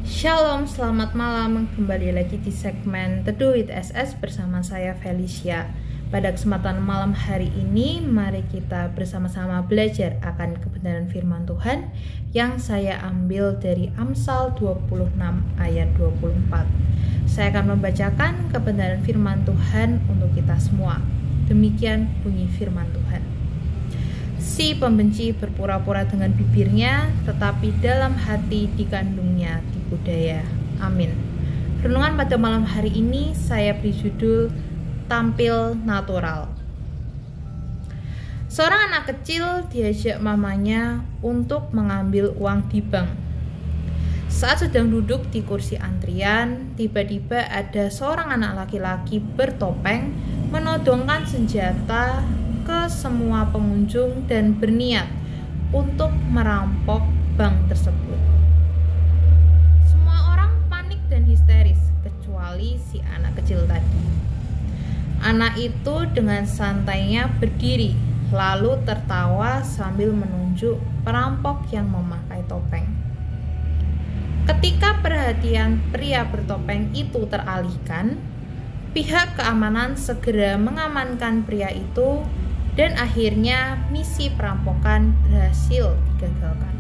Shalom, selamat malam. Kembali lagi di segmen Teduh with SS bersama saya Felicia. Pada kesempatan malam hari ini, mari kita bersama-sama belajar akan kebenaran firman Tuhan yang saya ambil dari Amsal 26 ayat 24. Saya akan membacakan kebenaran firman Tuhan untuk kita semua. Demikian bunyi firman Tuhan. Si pembenci berpura-pura dengan bibirnya, tetapi dalam hati dikandungnya tipu daya. Amin. Renungan pada malam hari ini saya beri judul Tampil Natural. Seorang anak kecil diajak mamanya untuk mengambil uang di bank. Saat sedang duduk di kursi antrian, tiba-tiba ada seorang anak laki-laki bertopeng menodongkan senjata ke semua pengunjung dan berniat untuk merampok bank tersebut. Semua orang panik dan histeris kecuali si anak kecil tadi. Anak itu dengan santainya berdiri lalu tertawa sambil menunjuk perampok yang memakai topeng. Ketika perhatian pria bertopeng itu teralihkan, pihak keamanan segera mengamankan pria itu dan akhirnya misi perampokan berhasil digagalkan.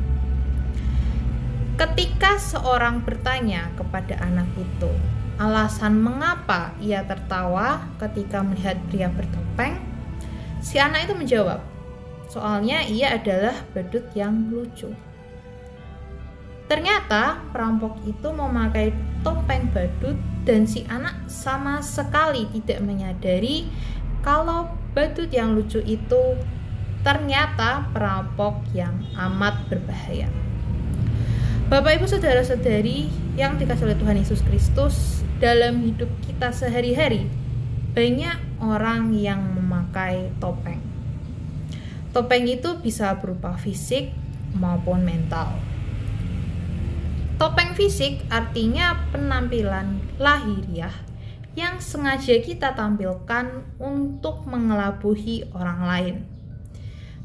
Ketika seorang bertanya kepada anak itu alasan mengapa ia tertawa ketika melihat pria bertopeng, si anak itu menjawab, soalnya ia adalah badut yang lucu. Ternyata perampok itu memakai topeng badut dan si anak sama sekali tidak menyadari kalau badut yang lucu itu ternyata perampok yang amat berbahaya. Bapak Ibu saudara-saudari yang dikasihi oleh Tuhan Yesus Kristus, dalam hidup kita sehari-hari banyak orang yang memakai topeng. Topeng itu bisa berupa fisik maupun mental. Topeng fisik artinya penampilan lahiriah yang sengaja kita tampilkan untuk mengelabuhi orang lain.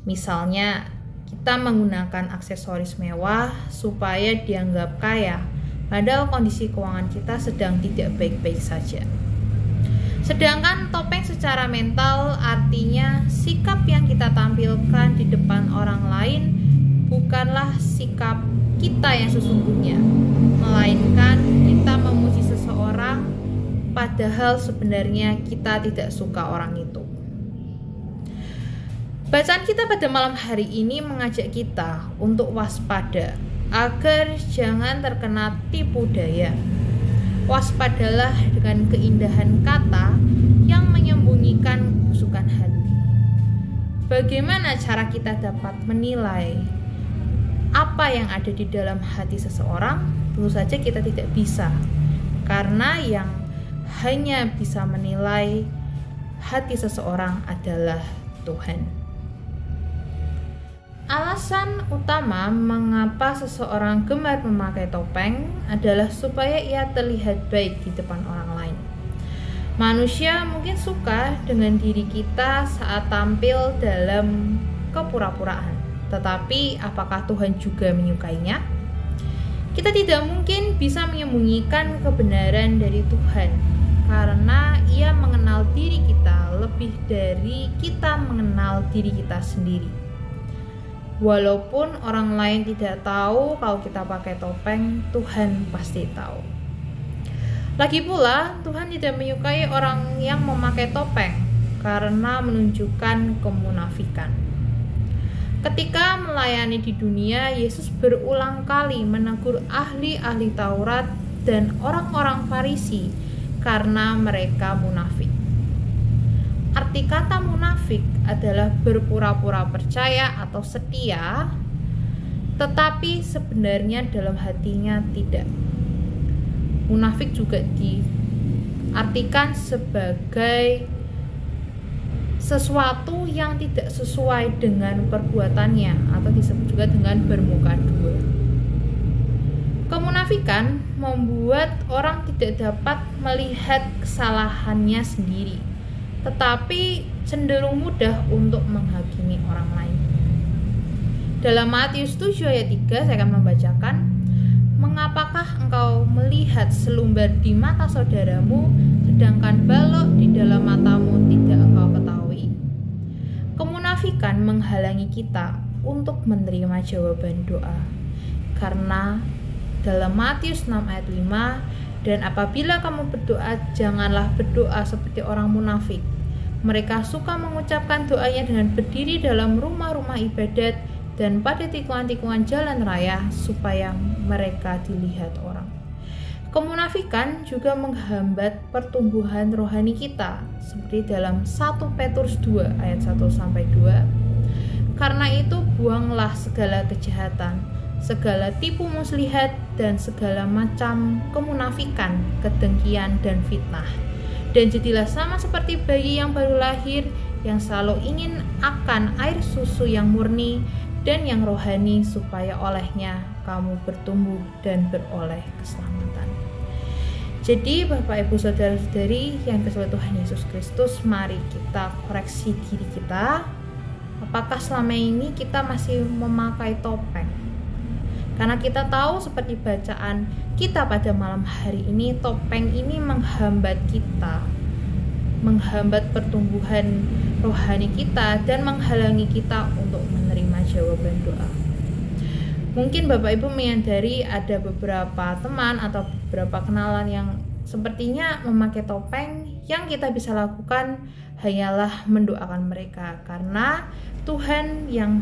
Misalnya, kita menggunakan aksesoris mewah supaya dianggap kaya, padahal kondisi keuangan kita sedang tidak baik-baik saja. Sedangkan topeng secara mental artinya sikap yang kita tampilkan di depan orang lain bukanlah sikap kita yang sesungguhnya, melainkan kita memuji seseorang padahal sebenarnya kita tidak suka orang itu. Bacaan kita pada malam hari ini mengajak kita untuk waspada agar jangan terkena tipu daya. Waspadalah dengan keindahan kata yang menyembunyikan kebusukan hati. Bagaimana cara kita dapat menilai apa yang ada di dalam hati seseorang? Tentu saja kita tidak bisa, karena yang hanya bisa menilai hati seseorang adalah Tuhan. Alasan utama mengapa seseorang gemar memakai topeng adalah supaya ia terlihat baik di depan orang lain. Manusia mungkin suka dengan diri kita saat tampil dalam kepura-puraan, tetapi apakah Tuhan juga menyukainya? Kita tidak mungkin bisa menyembunyikan kebenaran dari Tuhan, karena Ia mengenal diri kita lebih dari kita mengenal diri kita sendiri. Walaupun orang lain tidak tahu kalau kita pakai topeng, Tuhan pasti tahu. Lagi pula, Tuhan tidak menyukai orang yang memakai topeng karena menunjukkan kemunafikan. Ketika melayani di dunia, Yesus berulang kali menegur ahli-ahli Taurat dan orang-orang Farisi karena mereka munafik. Arti kata munafik adalah berpura-pura percaya atau setia, tetapi sebenarnya dalam hatinya tidak. Munafik juga diartikan sebagai sesuatu yang tidak sesuai dengan perbuatannya, atau disebut juga dengan bermuka dua. Kemunafikan membuat orang tidak dapat melihat kesalahannya sendiri, tetapi cenderung mudah untuk menghakimi orang lain. Dalam Matius 7 ayat 3 saya akan membacakan, "Mengapakah engkau melihat selumbar di mata saudaramu, sedangkan balok di dalam matamu tidak engkau ketahui? Kemunafikan menghalangi kita untuk menerima jawaban doa. Karena dalam Matius 6 ayat 5, dan apabila kamu berdoa, janganlah berdoa seperti orang munafik. Mereka suka mengucapkan doanya dengan berdiri dalam rumah-rumah ibadat dan pada tikungan-tikungan jalan raya supaya mereka dilihat orang. Kemunafikan juga menghambat pertumbuhan rohani kita, seperti dalam 1 Petrus 2 ayat 1-2. Karena itu buanglah segala kejahatan, segala tipu muslihat, dan segala macam kemunafikan, kedengkian, dan fitnah. Dan jadilah sama seperti bayi yang baru lahir, yang selalu ingin akan air susu yang murni dan yang rohani, supaya olehnya kamu bertumbuh dan beroleh keselamatan. Jadi Bapak Ibu Saudara-saudari yang kasih Tuhan Yesus Kristus, mari kita koreksi diri kita. Apakah selama ini kita masih memakai topeng? Karena kita tahu seperti bacaan kita pada malam hari ini, topeng ini menghambat kita, menghambat pertumbuhan rohani kita, dan menghalangi kita untuk menerima jawaban doa. Mungkin Bapak Ibu menyadari ada beberapa teman atau beberapa kenalan yang sepertinya memakai topeng. Yang kita bisa lakukan hanyalah mendoakan mereka, karena Tuhan yang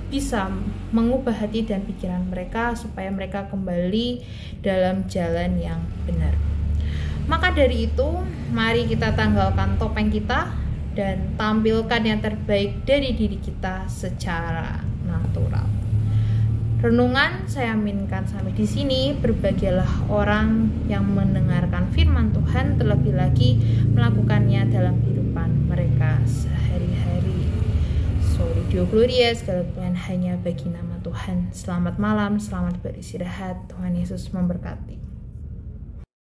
bisa mengubah hati dan pikiran mereka supaya mereka kembali dalam jalan yang benar. Maka dari itu, mari kita tanggalkan topeng kita dan tampilkan yang terbaik dari diri kita secara natural. Renungan saya aminkan sampai di sini. Berbahagialah orang yang mendengarkan firman Tuhan, terlebih lagi melakukannya dalam kehidupan mereka sehari-hari. Deo Gloria, segala Tuhan hanya bagi nama Tuhan. Selamat malam, selamat beristirahat. Tuhan Yesus memberkati.